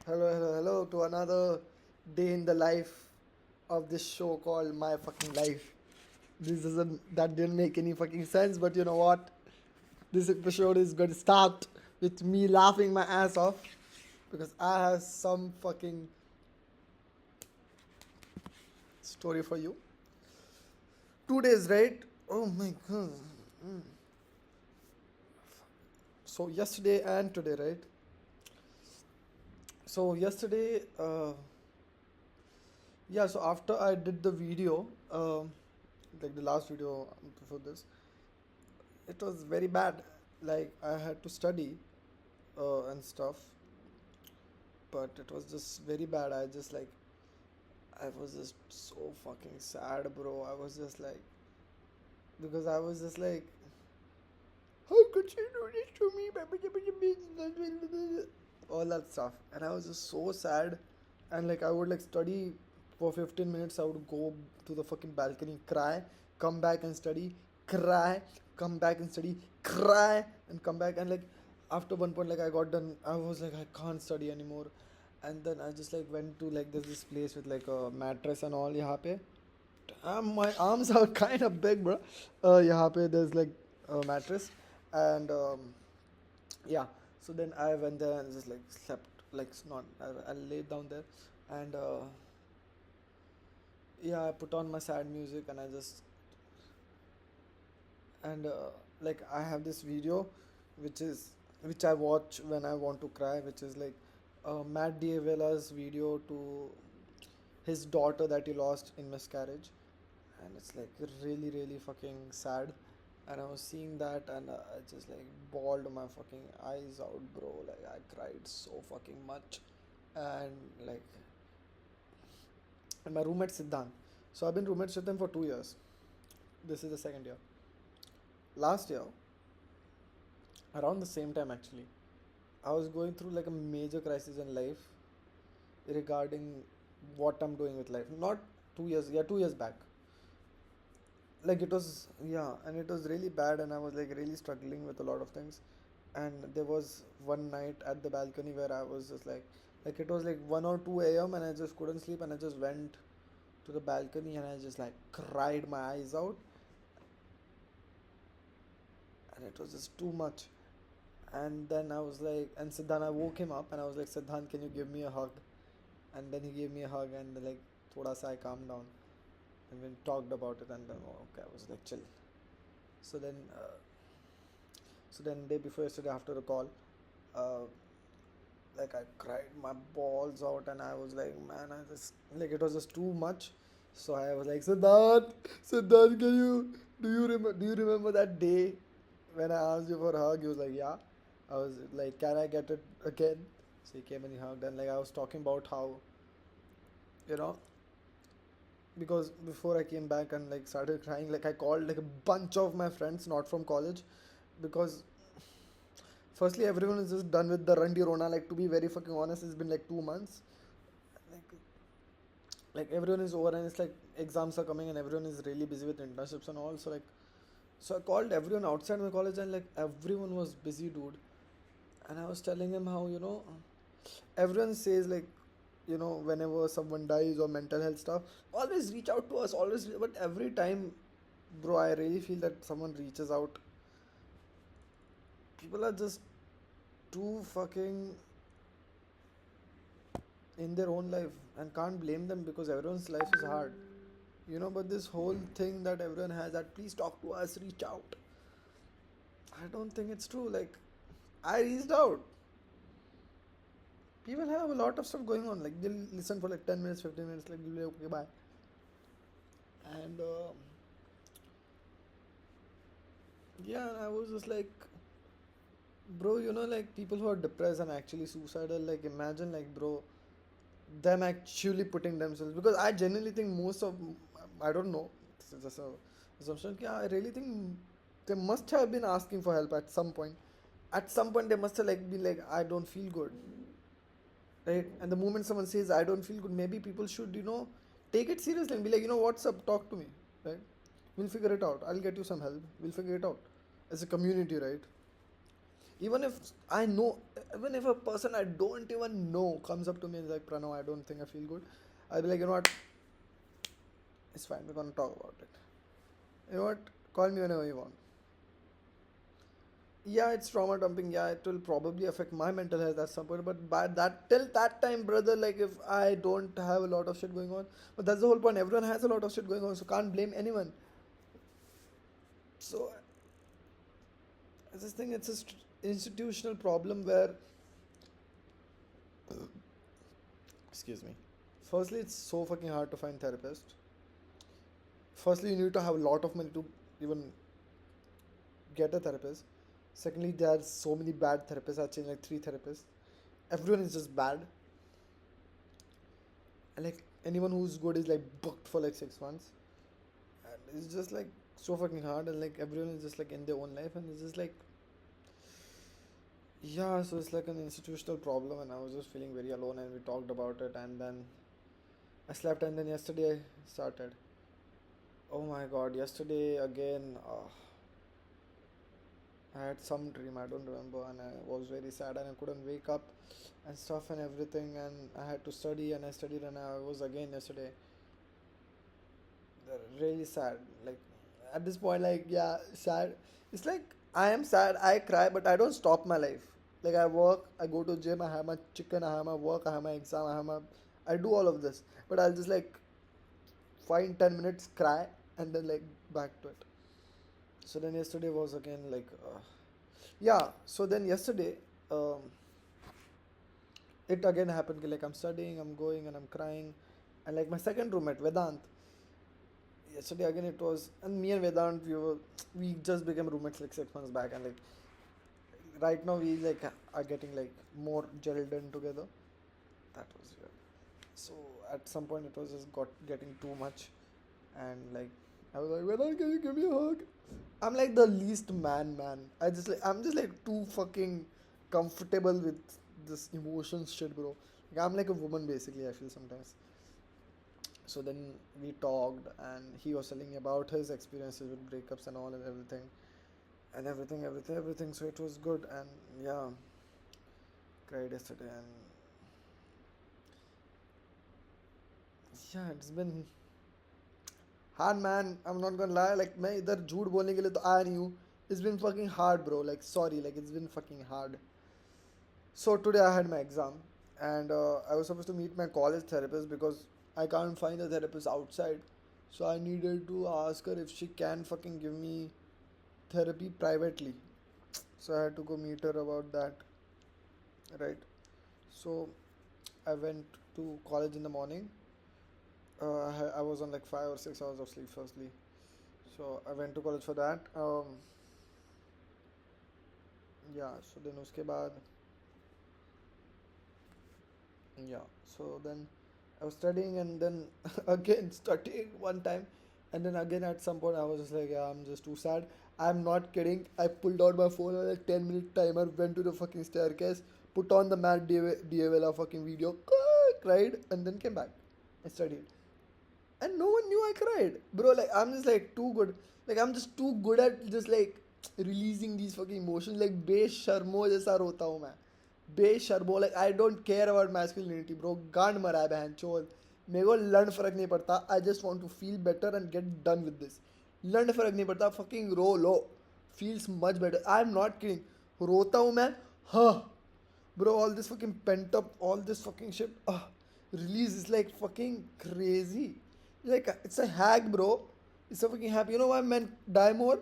Hello, hello, hello to another day in the life of this show called My Fucking Life. That didn't make any fucking sense, but you know what? This episode is going to start with me laughing my ass off because I have some fucking story for you. 2 days, right? Oh my god. So, yesterday and today, right? So, yesterday, yeah, so after I did the video, like the last video before this, it was very bad. Like I had to study and stuff, but it was just very bad. I was just so fucking sad, bro. I was just like, because I was just like, how could she do this to me? All that stuff, and I was just so sad. And like I would like study for 15 minutes. I would go to the fucking balcony, cry, come back and study, cry, come back and study, cry, and come back. And like after one point, like I got done, I was like I can't study anymore. And then I just like went to like there's this place with like a mattress and all. यहाँ पे my arms are kind of big, bro. यहाँ पे there's like a mattress, and yeah. So then I went there and just like slept, like not. I laid down there, and yeah, I put on my sad music, and I just and like I have this video, which I watch when I want to cry, which is like Matt Diavella's video to his daughter that he lost in miscarriage, and it's like really really fucking sad. And I was seeing that, and I just like bawled my fucking eyes out, bro. Like I cried so fucking much, and like, and my roommate Siddhant. So I've been roommates with him for 2 years. This is the second year. Last year, around the same time actually, I was going through like a major crisis in life regarding what I'm doing with life. Not 2 years, yeah, 2 years back. Like it was, yeah, and it was really bad, and I was like really struggling with a lot of things. And there was one night at the balcony where I was just like it was like 1 or 2 a.m. and I just couldn't sleep, and I just went to the balcony and I just like cried my eyes out, and it was just too much. And then I was like, and Siddhant, I woke him up and I was like, Siddhant, can you give me a hug? And then he gave me a hug, and like, thoda sa I calmed down. And we talked about it, and then, oh, okay, I was like, chill. So then, day before yesterday, after the call, uh, like I cried my balls out, and I was like, man, I just, like, it was just too much. So I was like, Siddhant, do you remember that day when I asked you for a hug? He was like, yeah. I was like, can I get it again? So he came and he hugged, and like I was talking about how, you know, because before I came back and like started crying, like I called like a bunch of my friends, not from college, because firstly everyone is just done with the Randi Rona. Like to be very fucking honest, it's been like 2 months. Like everyone is over, and it's like exams are coming, and everyone is really busy with internships and all. So like, so I called everyone outside my college, and like everyone was busy, dude. And I was telling him how, everyone says like, whenever someone dies or mental health stuff, always reach out to us, always. But every time, bro, I really feel that someone reaches out, people are just too fucking in their own life, and can't blame them because everyone's life is hard, but this whole thing that everyone has, that please talk to us, reach out, I don't think it's true. Like I reached out, people have a lot of stuff going on, like they'll listen for like 10 minutes, 15 minutes, like they'll be like, okay, bye. And yeah, I was just like, bro, like people who are depressed and actually suicidal, like imagine, like, bro, them actually putting themselves, because I genuinely think most of, I don't know, this is just a assumption, yeah, I really think they must have been asking for help at some point. At some point they must have like been like, I don't feel good, right? And the moment someone says I don't feel good, maybe people should, take it seriously and be like, what's up, talk to me, right? We'll figure it out, I'll get you some help, we'll figure it out as a community, right? Even if I know, even if a person I don't even know comes up to me and is like, Pranav, I don't think I feel good, I'll be like, you know what, it's fine, we're gonna talk about it. You know what, call me whenever you want. Yeah, it's trauma dumping. Yeah, it will probably affect my mental health at some point. But by that, till that time, brother, like if I don't have a lot of shit going on, but that's the whole point. Everyone has a lot of shit going on, so can't blame anyone. So I just think it's a institutional problem where, excuse me. Firstly, it's so fucking hard to find therapist. Firstly, you need to have a lot of money to even get a therapist. Secondly, there are so many bad therapists. I've changed like three therapists. Everyone is just bad. And like anyone who's good is like booked for like 6 months. And it's just like so fucking hard. And like everyone is just like in their own life. And it's just like, yeah, so it's like an institutional problem. And I was just feeling very alone. And we talked about it. And then I slept. And then yesterday I started. Oh my god, yesterday again. I had some dream, I don't remember, and I was very sad and I couldn't wake up and stuff and everything, and I had to study and I studied and I was again yesterday really sad. Like at this point, like yeah, sad. It's like I am sad, I cry, but I don't stop my life. Like I work, I go to gym, I have my chicken, I have my work, I have my exam, I do all of this, but I'll just like find 10 minutes, cry, and then like back to it. So then yesterday was again like yeah, so then yesterday um, it again happened like I'm studying, I'm going and I'm crying, and like my second roommate Vedant, yesterday again it was, and me and Vedant we just became roommates like 6 months back, and like right now we like are getting like more gelled in together. That was weird. So at some point it was just got getting too much, and like I was like, Vedant, can you give me a hug? I'm like the least man. I'm just like too fucking comfortable with this emotions shit, bro. Like I'm like a woman basically. I feel sometimes. So then we talked, and he was telling me about his experiences with breakups and all and everything. So it was good, and yeah, cried yesterday, and yeah, it's been hard, man. I'm not gonna lie. Like मैं इधर झूठ बोलने के लिए तो आया नहीं हूँ. It's been fucking hard, bro. Like sorry, like it's been fucking hard. So today I had my exam, and I was supposed to meet my college therapist because I can't find a therapist outside. So I needed to ask her if she can fucking give me therapy privately. So I had to go meet her about that, right? So I went to college in the morning. I was on like 5 or 6 hours of sleep firstly. So I went to college for that. Yeah. So then उसके बाद yeah, so then I was studying, and then again studying one time, and then again at some point I was just like, yeah, I'm just too sad. I'm not kidding. I pulled out my phone on a 10-minute timer, went to the fucking staircase, put on the Matt Diavela fucking video, cried, and then came back. I studied, and no one knew I cried, bro. Like I'm just like too good. Like I'm just too good at just like releasing these fucking emotions. Like बेशर्मो जैसा रोता हूँ मैं. बेशर्मो. Like I don't care about masculinity, bro. गांड मरा है बहन चोद. मेरे को लंड फर्क नहीं पड़ता. I just want to feel better and get done with this. लंड फर्क नहीं पड़ता. Fucking row low. Feels much better. I'm not kidding. रोता हूँ मैं. हाँ. Bro, all this fucking pent up, all this fucking shit, release is like fucking crazy. Like, it's a hack, bro. It's a fucking hack. You know why men die more?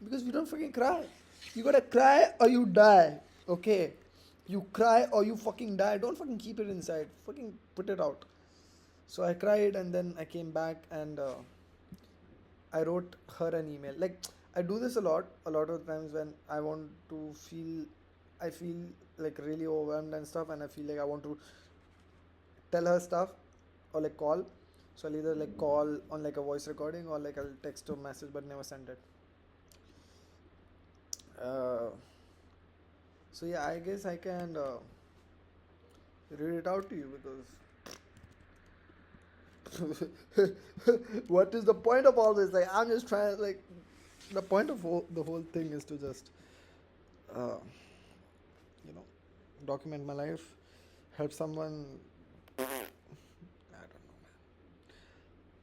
Because we don't fucking cry. You gotta cry or you die. Okay? You cry or you fucking die. Don't fucking keep it inside. Fucking put it out. So I cried, and then I came back, and I wrote her an email. Like I do this a lot of times when I want to I feel like really overwhelmed and stuff, and I feel like I want to tell her stuff or like call. So I'll either like call on like a voice recording, or like I'll text or message but never send it. Uh, so yeah, I guess I can read it out to you because what is the point of all this? Like I'm just trying, like the point of the whole thing is to just uh, document my life, help someone. I don't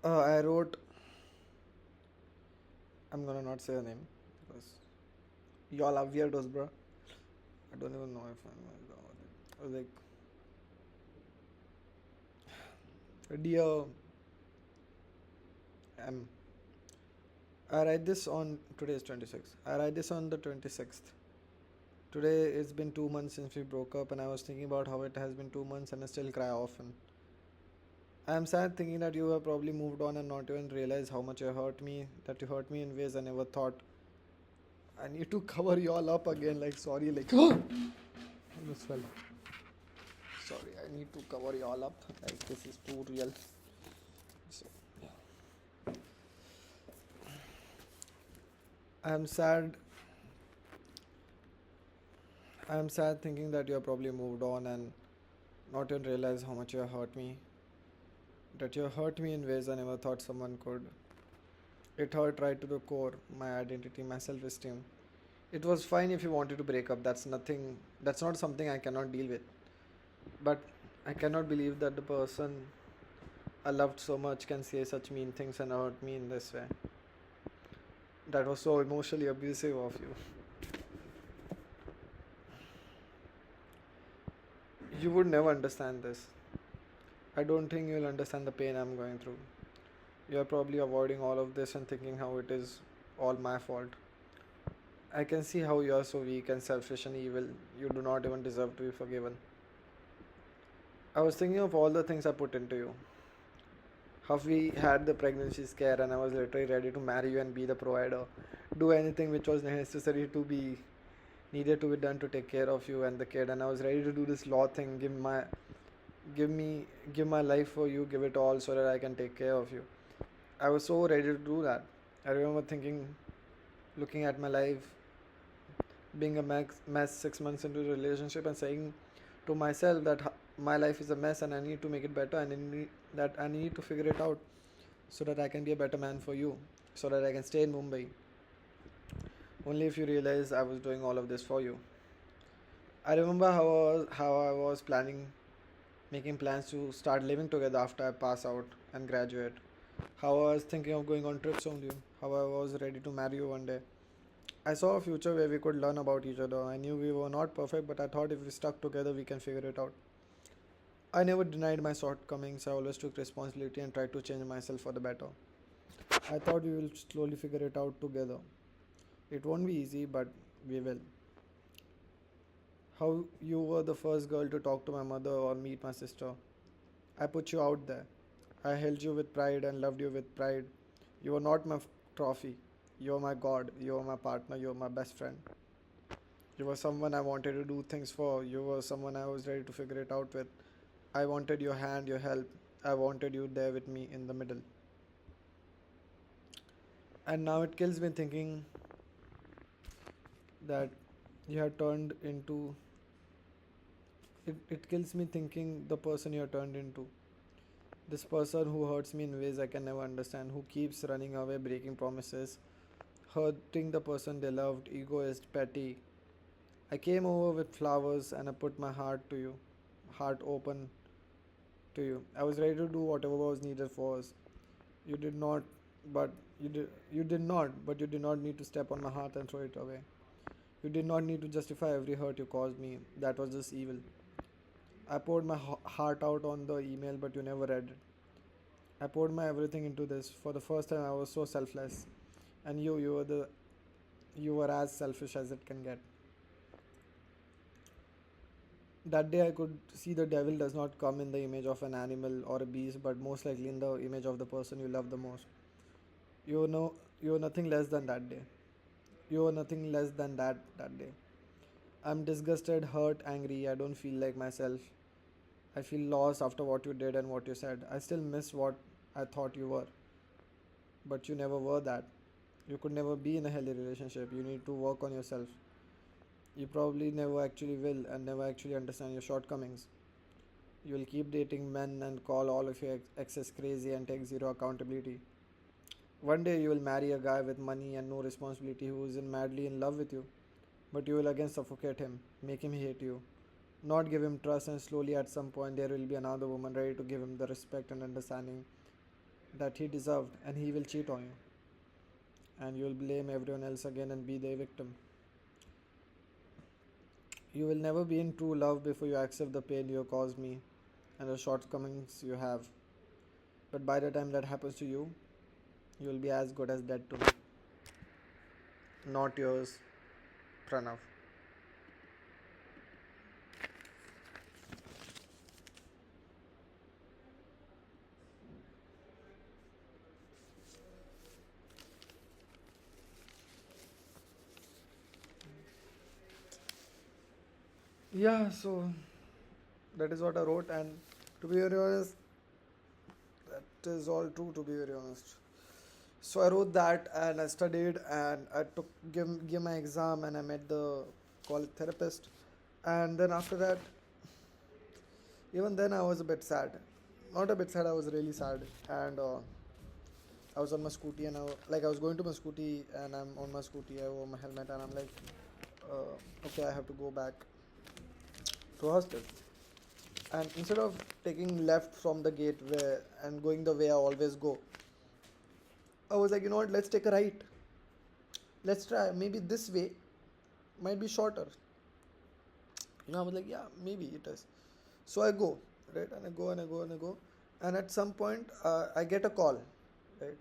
know, man. I wrote. I'm gonna not say her name because y'all are weirdos, bro. I don't even know if I was like, dear M. I write this on today is 26th. I write this on the 26th. Today it's been 2 months since we broke up, and I was thinking about how it has been 2 months, and I still cry often. I am sad thinking that you have probably moved on and not even realized how much you hurt me. That you hurt me in ways I never thought. I need to cover you all up again. Like sorry, like almost fell. Sorry, I need to cover you all up. Like this is too real. So I am sad. I am sad thinking that you have probably moved on and not even realized how much you have hurt me. That you hurt me in ways I never thought someone could. It hurt right to the core, my identity, my self esteem. It was fine if you wanted to break up. That's not something I cannot deal with. But I cannot believe that the person I loved so much can say such mean things and hurt me in this way. That was so emotionally abusive of you. You would never understand this. I don't think you'll understand the pain I'm going through. You're probably avoiding all of this and thinking how it is all my fault. I can see how you are so weak and selfish and evil. You do not even deserve to be forgiven. I was thinking of all the things I put into you. How we had the pregnancy scare, and I was literally ready to marry you and be the provider. Do anything which was necessary to be needed to be done to take care of you and the kid. And I was ready to do this law thing, give my life for you, give it all so that I can take care of you. I was so ready to do that. I remember thinking, looking at my life being a mess 6 months into the relationship and saying to myself that my life is a mess and I need to make it better, and that I need to figure it out so that I can be a better man for you, so that I can stay in Mumbai. Only if you realize I was doing all of this for you. I remember how I was making plans to start living together after I pass out and graduate. How I was thinking of going on trips only. How I was ready to marry you one day. I saw a future where we could learn about each other. I knew we were not perfect, but I thought if we stuck together, we can figure it out. I never denied my shortcomings. I always took responsibility and tried to change myself for the better. I thought we will slowly figure it out together. It won't be easy, but we will. How you were the first girl to talk to my mother or meet my sister. I put you out there. I held you with pride and loved you with pride. You were not my trophy. You were my God. You were my partner. You were my best friend. You were someone I wanted to do things for. You were someone I was ready to figure it out with. I wanted your hand, your help. I wanted you there with me in the middle. And now it kills me thinking that you have turned into. It kills me thinking the person you have turned into. This person who hurts me in ways I can never understand, who keeps running away, breaking promises, hurting the person they loved, egoist, petty. I came over with flowers and I put my heart to you, heart open to you. I was ready to do whatever was needed for us. You did not, but you did not, but you did not need to step on my heart and throw it away. You did not need to justify every hurt you caused me. That was just evil. I poured my heart out on the email, but you never read it. I poured my everything into this. For the first time, I was so selfless, and you were as selfish as it can get. That day, I could see the devil does not come in the image of an animal or a beast, but most likely in the image of the person you love the most. You were nothing less than that day. You were nothing less than that day. I'm disgusted, hurt, angry. I don't feel like myself. I feel lost after what you did and what you said. I still miss what I thought you were, but you never were that. You could never be in a healthy relationship. You need to work on yourself. You probably never actually will and never actually understand your shortcomings. You will keep dating men and call all of your exes crazy and take zero accountability. One day you will marry a guy with money and no responsibility who is madly in love with you, but you will again suffocate him, make him hate you. not give him trust, and slowly at some point there will be another woman ready to give him the respect and understanding that he deserved, and he will cheat on you, and you will blame everyone else again and be the victim. You will never be in true love before you accept the pain you caused me and the shortcomings you have. But by the time that happens to you, you will be as good as dead to me. Not yours, Pranav. Yeah, so that is what I wrote, and to be very honest, that is all true. To be very honest, so I wrote that, and I studied, and I took give my exam, and I met the college therapist, and then after that, even then I was a bit sad, not a bit sad, I was really sad, and I was on my scooty, and I was going to my scooty, and I'm on my scooty, I wore my helmet, and I'm like, okay, I have to go back to hostel. And instead of taking left from the gate where and going the way I always go, I was like, you know what, let's take a right. Let's try. Maybe this way might be shorter. I was like, yeah, maybe it is. So I go, right? And I go and I go and I go. And at some point, I get a call, right?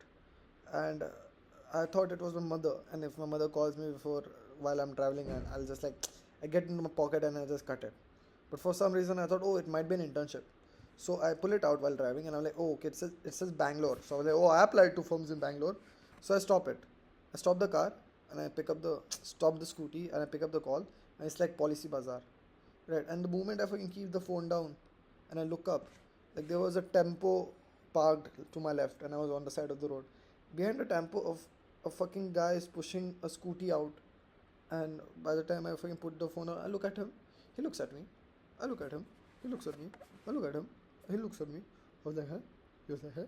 And I thought it was my mother. And if my mother calls me before while I'm traveling, and I'll just like, I get into my pocket and I just cut it. But for some reason, I thought, oh, it might be an internship. So I pull it out while driving, and I'm like, oh, okay, it says Bangalore. So I was like, oh, I applied to firms in Bangalore. So I stop it. I stop the car, and I pick up the stop the scooty, and I pick up the call, and it's like Policy Bazaar, right? And the moment I fucking keep the phone down, and I look up, like there was a tempo parked to my left, and I was on the side of the road. Behind the tempo of a fucking guy is pushing a scooty out, and by the time I fucking put the phone on, I look at him. He looks at me. I look at him. He looks at me. I look at him. He looks at me. I was like, huh? He was like, huh?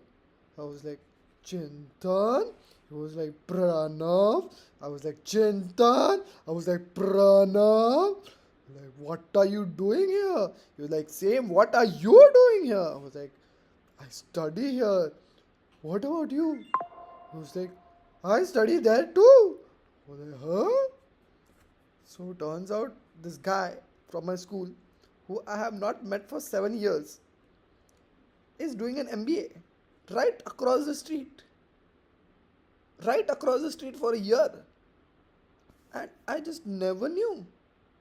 I was like, Chintan. He was like, Pranav. I was like, Chintan. I was like, Pranav. Like, what are you doing here? He was like, same, what are you doing here? I was like, I study here. What about you? He was like, I study there too. I was like, huh? So turns out this guy from my school, who I have not met for 7 years, is doing an MBA right across the street. Right across the street for a year. And I just never knew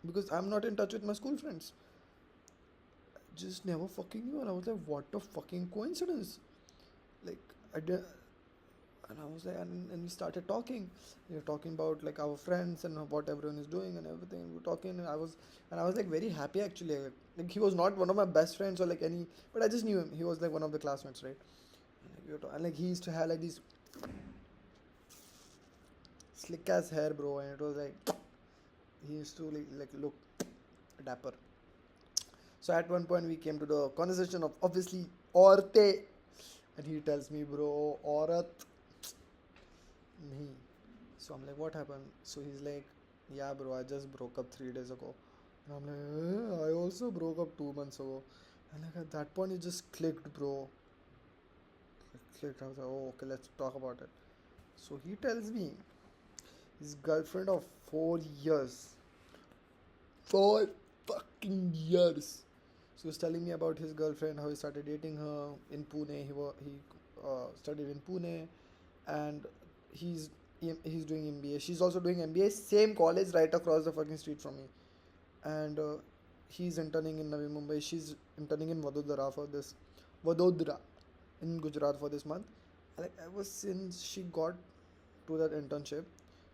because I'm not in touch with my school friends. Just never fucking knew. And I was like, what a fucking coincidence. Like, I did. And I was like, and we started talking. We were talking about like our friends and what everyone is doing and everything. We were talking, and I was like very happy actually. Like he was not one of my best friends or like any, but I just knew him. He was like one of the classmates, right? And like, and like he used to have like these slick ass hair, bro, and it was like he used to like look dapper. So at one point we came to the conversation of obviously Orte, and he tells me, bro, Aurat, nahi. So I'm like, what happened? So he's like, yeah, bro, I just broke up 3 days ago. And I'm like, I also broke up 2 months ago. And like at that point, it just clicked, bro. It clicked. I was like, oh, okay, let's talk about it. So he tells me his girlfriend of 4 years, 4 fucking years. So he was telling me about his girlfriend, how he started dating her in Pune. He studied in Pune, and he's he's doing MBA. She's also doing MBA, same college right across the fucking street from me. And he's interning in Navi Mumbai. She's interning in Vadodara in Gujarat for this month. Like ever since she got to that internship,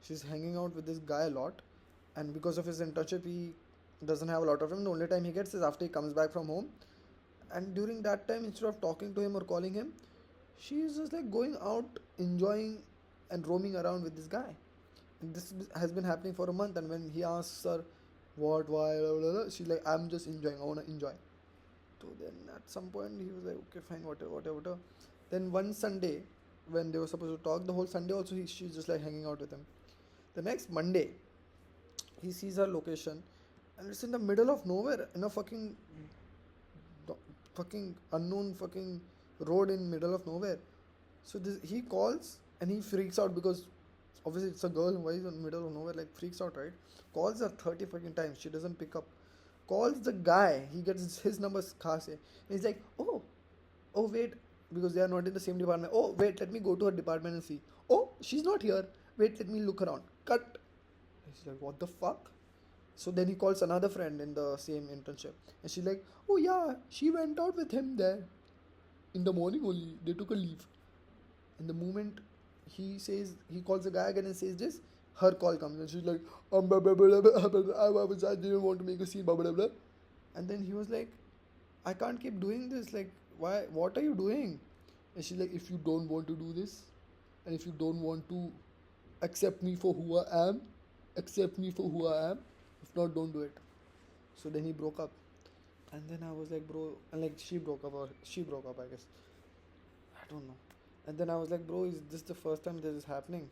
she's hanging out with this guy a lot, and because of his internship, he doesn't have a lot of time. The only time he gets is after he comes back from home, and during that time, instead of talking to him or calling him, she's just like going out, enjoying and roaming around with this guy. And this has been happening for a month. And when he asks her, what, why, blah, blah, blah, she's like, I'm just enjoying. I wanna enjoy. So then at some point he was like, okay, fine, whatever, whatever, whatever. Then one Sunday, when they were supposed to talk, the whole Sunday also she's just like hanging out with him. The next Monday, he sees her location, and it's in the middle of nowhere in a do- fucking unknown fucking road in middle of nowhere. So this, he calls and he freaks out because obviously it's a girl. Why is in the middle of nowhere? Like freaks out, right? Calls her 30 fucking times. She doesn't pick up. Calls the guy. He gets his number khas. And he's like, oh wait, because they are not in the same department. Oh wait, let me go to her department and see. Oh, she's not here. Wait, let me look around. Cut. He's like, what the fuck? So then he calls another friend in the same internship, and she's like, "Oh yeah, she went out with him there in the morning only. They took a leave." And the moment he calls the guy again and says this, her call comes, and she's like, blah, blah, blah, blah, blah, blah, I didn't want to make a scene, blah blah blah. And then he was like, "I can't keep doing this. Like, why? What are you doing?" And she's like, "If you don't want to do this, and if you don't want to accept me for who I am, accept me for who I am. If not, don't do it." So then he broke up. And then I was like, bro, and like she broke up, or she broke up, I guess. I don't know. And then I was like, bro, is this the first time this is happening?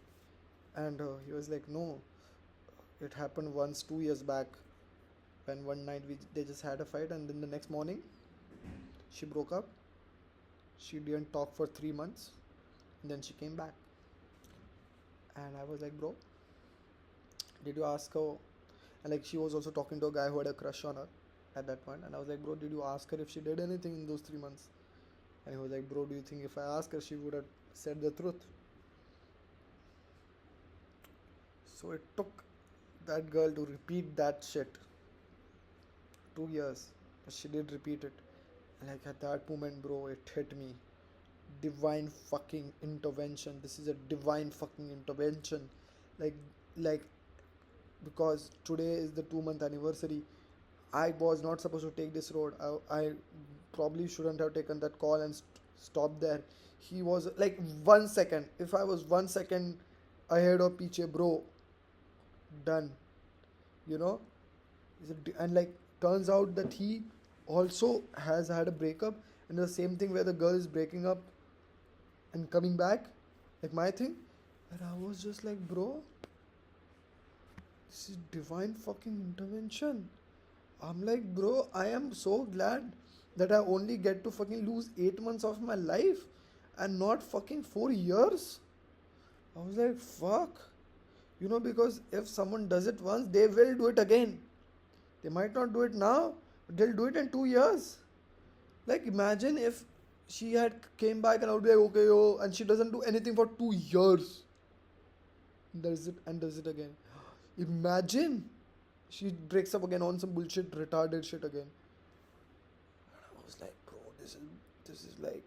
And he was like, no, it happened once 2 years back when one night they just had a fight, and then the next morning she broke up. She didn't talk for 3 months, and then she came back. And I was like, bro, did you ask her? And like she was also talking to a guy who had a crush on her at that point. And I was like, bro, did you ask her if she did anything in those 3 months? And he was like, bro, do you think if I asked her, she would have said the truth? So it took that girl to repeat that shit 2 years, but she did repeat it. And like at that moment, bro, it hit me. Divine fucking intervention. This is a divine fucking intervention. Like, like because today is the 2 month anniversary. I was not supposed to take this road. I probably shouldn't have taken that call and stopped there. He was like 1 second. If I was 1 second ahead of Piche, bro, done. You know? And like, turns out that he also has had a breakup. And the same thing where the girl is breaking up and coming back. Like my thing. And I was just like, bro, this is divine fucking intervention. I'm like, bro, I am so glad that I only get to fucking lose 8 months of my life and not fucking 4 years. I was like, fuck. Because if someone does it once, they will do it again. They might not do it now, but they'll do it in 2 years. Like, imagine if she had came back and I would be like, okay, yo, and she doesn't do anything for 2 years. Does it again. Imagine she breaks up again on some bullshit, retarded shit again. I was like, bro, this is like,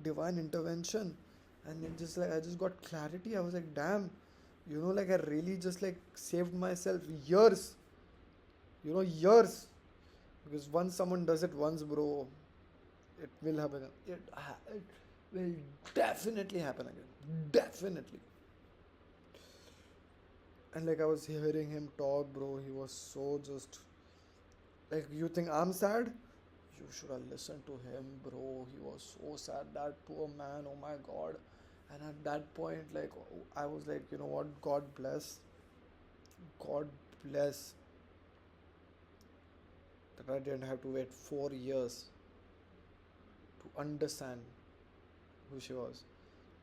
divine intervention. And it just like I just got clarity. I was like, damn, like I really just like saved myself years. Years. Because once someone does it once, bro, it will happen. It will definitely happen again. Definitely. And like I was hearing him talk, bro, he was so just like, you think I'm sad? You should have listened to him, bro. He was so sad. That poor man, oh my god. And at that point, like, I was like, you know what? God bless. God bless that I didn't have to wait 4 years to understand who she was.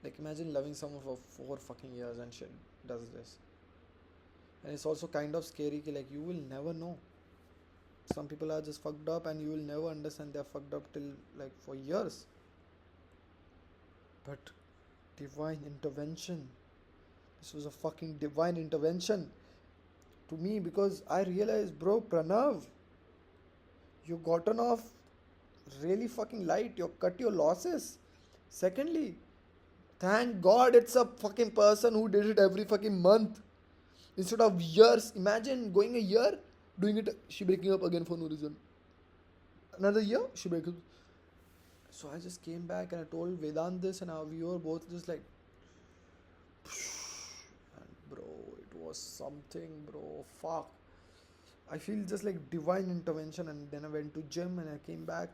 Like, imagine loving someone for 4 fucking years and shit does this. And it's also kind of scary, like, you will never know. Some people are just fucked up and you will never understand they're fucked up till like for years. But divine intervention. This was a fucking divine intervention to me, because I realized, bro, Pranav, you gotten off really fucking light. You cut your losses. Secondly, thank God it's a fucking person who did it every fucking month instead of years. Imagine going a year doing it, she breaking up again for no reason. Another year, she breaks up. So I just came back and I told Vedant this, and we were both just like, and bro, it was something, bro. Fuck. I feel just like divine intervention, and then I went to gym and I came back.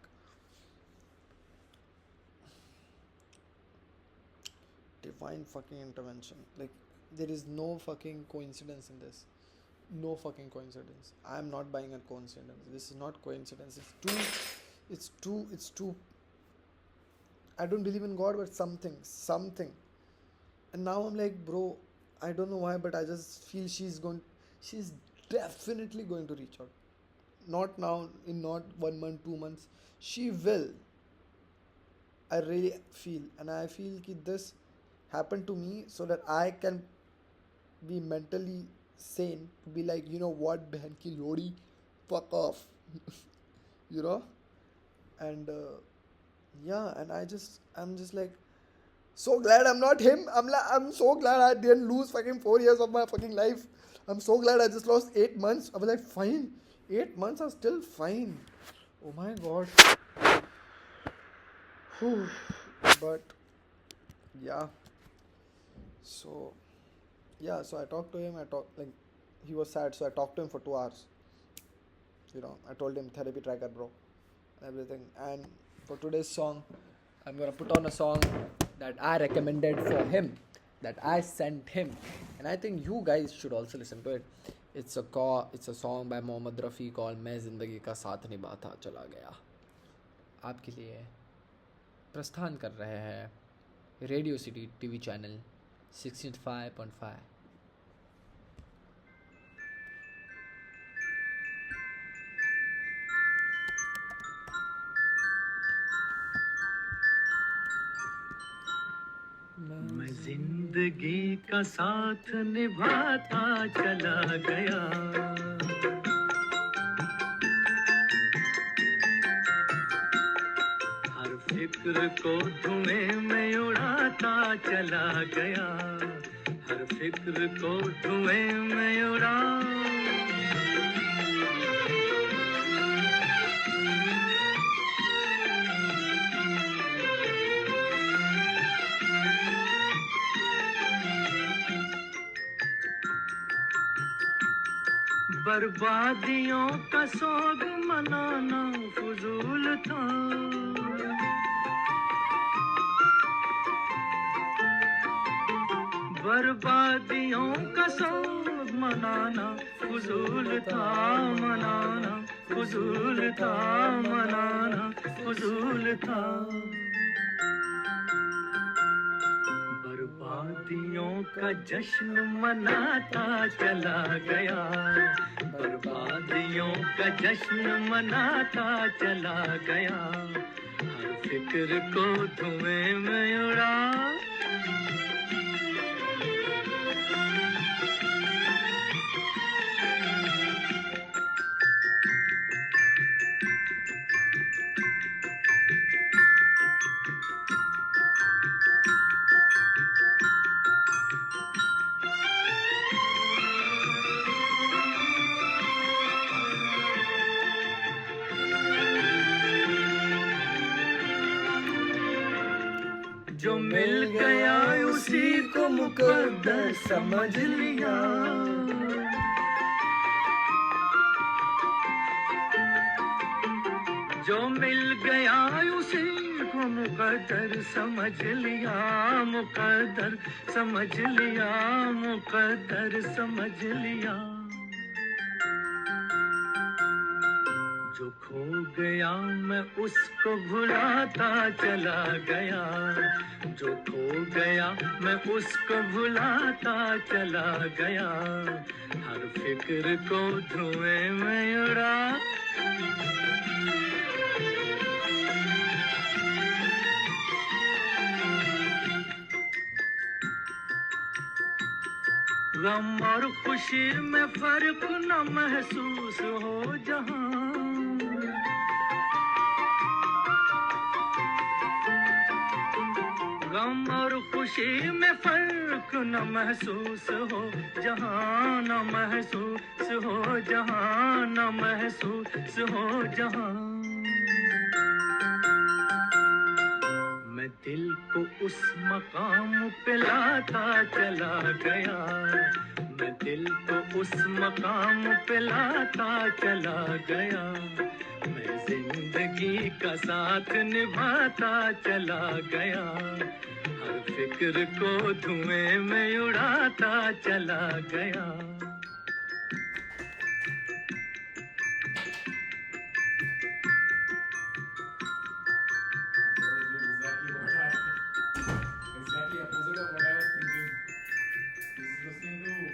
Divine fucking intervention. Like, there is no fucking coincidence in this. No fucking coincidence. I am not buying a coincidence. This is not coincidence. It's too. I don't believe in God, but something. And now I'm like, bro, I don't know why, but I just feel she's definitely going to reach out. Not now, in not 1 month, 2 months. She will. I really feel, and I feel that this happened to me so that I can be mentally sane to be like, you know what, behan ki lodi, fuck off, you know. And yeah, and I'm just like so glad I'm not him. I'm so glad I didn't lose fucking 4 years of my fucking life. I'm so glad I just lost 8 months. I was like, fine, 8 months are still fine. Oh my god. Whew. But yeah, so yeah, so I talked to him. I talked like he was sad, so I talked to him for 2 hours. I told him therapy tracker, bro, everything. And for today's song, I'm gonna put on a song that I recommended for him, that I sent him, and I think you guys should also listen to it. It's a song by Mohammad Rafi called "मैं ज़िंदगी का साथ निभाता चला गया." आपके लिए प्रस्थान कर रहे हैं रेडियो सिटी टीवी चैनल 65.5. मैं जिंदगी का साथ निभाता चला गया, हर फिक्र को धुएं में उड़ाता चला गया, हर फिक्र को धुएं में उड़ा। बर्बादियों का सोग मनाना फजूल था, बर्बादियों का सोग मनाना फजूल था, मनाना फजूल था, मनाना फजूल था। बर्बादियों का जश्न मनाता चला गया, बर्बादियों का जश्न मनाता चला गया, हर फिक्र को धुएं में उड़ा। जो मिल गया उसी को मुकद्दर समझ लिया, जो मिल गया उसी को मुकद्दर समझ लिया, मुकद्दर समझ लिया, मुकद्दर समझ लिया। जो खो गया मैं उसको भुलाता चला गया, जो खो गया मैं उसको भुलाता चला गया, हर फिक्र को धुएं में उड़ा। गम और खुशी में फर्क न महसूस हो जहां, गम और खुशी में फर्क न महसूस हो जहां, न महसूस हो जहां, न महसूस हो जहां। मैं दिल को उस मकाम पे लाता चला गया, मैं दिल को उस मकाम पे लाता चला गया, मैं जिंदगी का साथ निभाता चला गया, हर फिक्र को धुएं में उड़ाता चला गया।